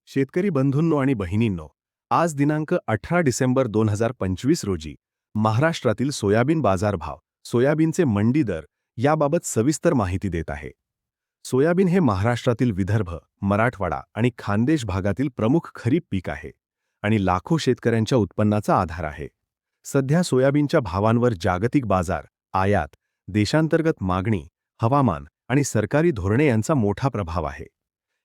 शेतकरी बंधूंनो आणि बहिणींनो, आज दिनांक 18 डिसेंबर 2025 रोजी महाराष्ट्रातील सोयाबीन बाजारभाव, सोयाबीनचे मंडी दर याबाबत सविस्तर माहिती देत आहे. सोयाबीन हे महाराष्ट्रातील विदर्भ, मराठवाडा आणि खानदेश भागातील प्रमुख खरीप पीक आहे आणि लाखो शेतकऱ्यांच्या उत्पन्नाचा आधार आहे. सध्या सोयाबीनच्या भावांवर जागतिक बाजार, आयात, देशांतर्गत मागणी, हवामान आणि सरकारी धोरणे यांचा मोठा प्रभाव आहे.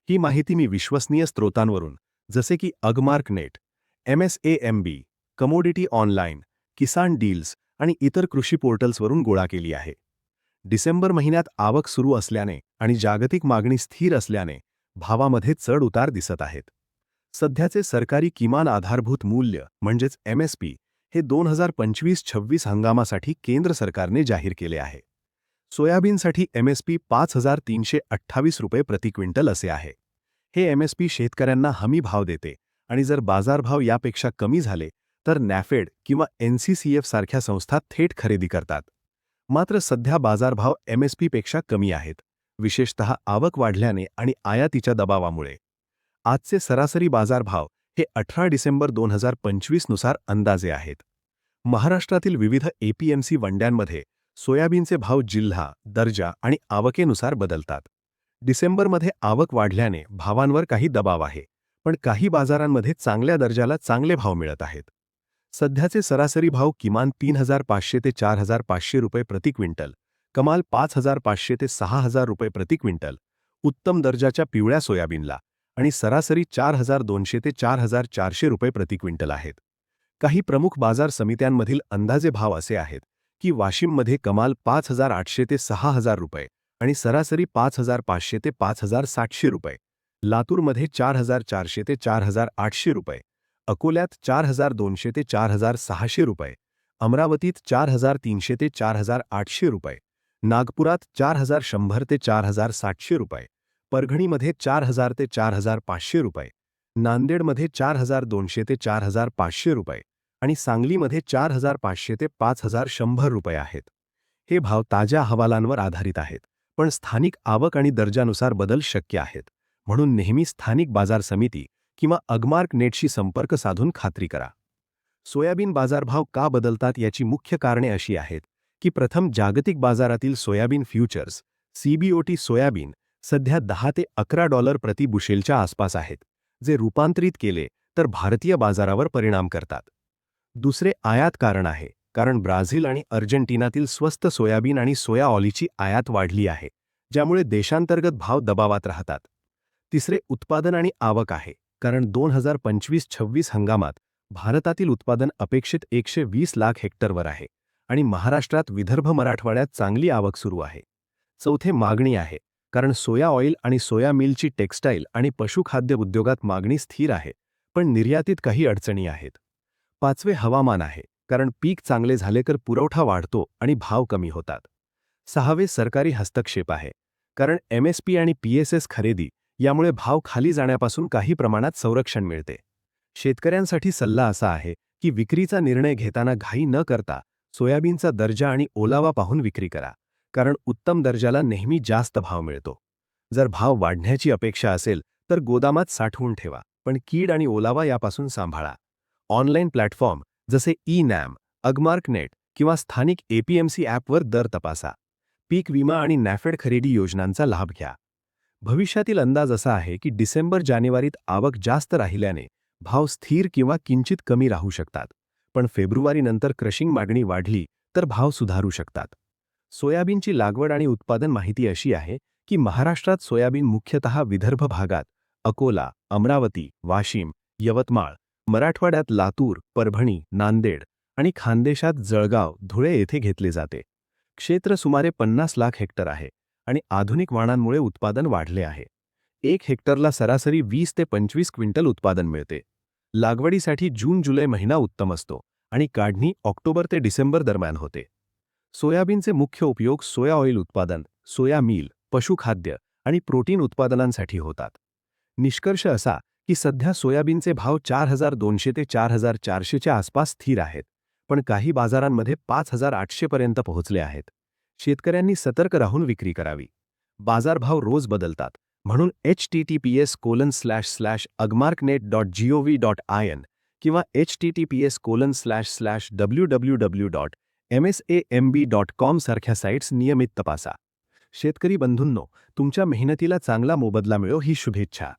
ही माहिती मी विश्वसनीय स्रोतांवरून जसे की अगमार्क नेट, MSAMB, कमोडिटी ऑनलाईन, किसान डील्स आणि इतर कृषी पोर्टल्सवरून गोळा केली आहे. डिसेंबर महिन्यात आवक सुरू असल्याने आणि जागतिक मागणी स्थिर असल्याने भावामध्ये चढ उतार दिसत आहेत. सध्याचे सरकारी किमान आधारभूत मूल्य म्हणजेच MSP हे 2025-26 हंगामासाठी केंद्र सरकारने जाहीर केले आहे. सोयाबीनसाठी MSP 5,328 रुपये प्रति क्विंटल असे आहे. हे MSP शेतकऱ्यांना हमी भाव देते आणि जर बाजारभाव यापेक्षा कमी झाले तर नॅफेड किंवा NCCF सारख्या संस्था थेट खरेदी करतात. मात्र सध्या बाजारभाव MSP पेक्षा कमी आहेत, विशेषतः आवक वाढल्याने आणि आयातीच्या दबावामुळे. आजचे सरासरी बाजारभाव हे 18 डिसेंबर 2025 नुसार अंदाजे आहेत. महाराष्ट्रातील विविध APMC वंड्यांमध्ये सोयाबीनचे भाव जिल्हा, दर्जा आणि आवकेनुसार बदलतात. डिसेंबरमध्ये आवक वाढल्याने भावांवर काही दबाव आहे, पण काही बाजारांमध्ये चांगल्या दर्जाला चांगले भाव मिळत आहेत. सध्याचे सरासरी भाव किमान 3,500 ते 4,500 रुपये प्रति क्विंटल, कमाल 5,500 ते 6,000 रुपये प्रति क्विंटल, उत्तम दर्जाच्या पिवळ्या सोयाबीनला आणि सरासरी 4,200 ते 4,400 रुपये प्रति क्विंटल आहेत. काही प्रमुख बाजार समित्यांमधील अंदाजे भाव असे आहेत की वाशिममध्ये कमाल 5,800 ते 6,000 रुपये आणि सरासरी 5,500 ते 5,700 रुपये, लातूरमध्ये 4,400 ते 4,800 रुपये, अकोल्यात 4,200 ते 4,600 रुपये, अमरावतीत 4,300 ते 4,800 रुपये, नागपुरात 4,100 ते 4,700 रुपये, परभणीमध्ये 4,000 ते 4,500 रुपये, नांदेडमध्ये 4,200 ते 4,500 रुपये आणि सांगलीमध्ये 4,500 ते 5,100 रुपये आहेत. हे भाव ताज्या अहवालांवर आधारित आहेत, पण स्थानिक आवक आणि दर्जानुसार बदल शक्य आहेत. म्हणून नेहमी स्थानिक बाजार समिती किंवा अगमार्क नेटशी संपर्क साधून खात्री करा. सोयाबीन बाजारभाव का बदलतात याची मुख्य कारणे अशी आहेत की प्रथम, जागतिक बाजारातील सोयाबीन फ्युचर्स CBOT सोयाबीन सध्या $10 ते $11 प्रति बुशेलच्या आसपास आहेत, जे रूपांतरित केले तर भारतीय बाजारावर परिणाम करतात. दुसरे आयात कारण आहे, कारण ब्राझील आणि अर्जेंटिनातील स्वस्त सोयाबीन आणि सोया ऑलीची आयात वाढली आहे, ज्यामुळे देशांतर्गत भाव दबावात राहतात. तिसरे उत्पादन आणि आवक आहे, कारण 2025-26 हंगामात भारतातील उत्पादन अपेक्षित 120 लाख हेक्टरवर आहे आणि महाराष्ट्रात विदर्भ मराठवाड्यात चांगली आवक सुरू आहे. चौथे मागणी आहे, कारण सोया ऑइल आणि सोया मिलची टेक्स्टाईल आणि पशुखाद्य उद्योगात मागणी स्थिर आहे, पण निर्यातीत काही अडचणी आहेत. पाचवे हवामान आहे, कारण पीक चांगले झाले तर पुरवठा वाढतो आणि भाव कमी होतात. सहावे सरकारी हस्तक्षेप आहे, कारण MSP आणि PSS खरेदी यामुळे भाव खाली जाण्यापासून काही प्रमाणात संरक्षण मिळते. शेतकऱ्यांसाठी सल्ला असा आहे की विक्रीचा निर्णय घेताना घाई न करता सोयाबीनचा दर्जा आणि ओलावा पाहून विक्री करा, कारण उत्तम दर्जाला नेहमी जास्त भाव मिळतो. जर भाव वाढण्याची अपेक्षा असेल तर गोदामात साठवून ठेवा, पण कीड आणि ओलावा यापासून सांभाळा. ऑनलाईन प्लॅटफॉर्म जसे eNAM, अगमार्क नेट किंवा स्थानिक APMC ॲपवर दर तपासा. पीक विमा आणि नॅफेड खरेदी योजनांचा लाभ घ्या. भविष्यातील अंदाज असा आहे की डिसेंबर-जानेवारीत आवक जास्त राहिल्याने भाव स्थिर किंवा किंचित कमी राहू शकतात, पण फेब्रुवारीनंतर क्रशिंग मागणी वाढली तर भाव सुधारू शकतात. सोयाबीनची लागवड आणि उत्पादन माहिती अशी आहे की महाराष्ट्रात सोयाबीन मुख्यतः विदर्भ भागात अकोला, अमरावती, वाशिम, यवतमाळ, मराठवाड्यात लातूर, परभणी, नांदेड आणि खानदेशात जळगाव, धुळे येथे घेतले जाते. क्षेत्र सुमारे 50 लाख हेक्टर आहे आणि आधुनिक वाणांमुळे उत्पादन वाढले आहे. 1 हेक्टरला सरासरी 20 ते 25 क्विंटल उत्पादन मिळते. लागवडीसाठी जून-जुलै महिना उत्तम असतो आणि काढणी ऑक्टोबर ते डिसेंबर दरम्यान होते. सोयाबीनचे मुख्य उपयोग सोया ऑइल उत्पादन, सोया मिल, पशुखाद्य आणि प्रोटीन उत्पादनांसाठी होतात. निष्कर्ष असा की सध्या सोयाबीनचे भाव 4,200 ते 4,400 च्या आसपास स्थिर आहेत, पण काही बाजारांमध्ये 5,800 पर्यंत पोहोचले आहेत. शेतकऱ्यांनी सतर्क राहून विक्री करावी. बाजारभाव रोज बदलतात, म्हणून https://agmarknet.gov.in किंवा https://www.msamb.com सारख्या साइट्स नियमित तपासा. शेतकरी बंधूंनो, तुमच्या मेहनतीला चांगला मोबदला मिळो ही शुभेच्छा.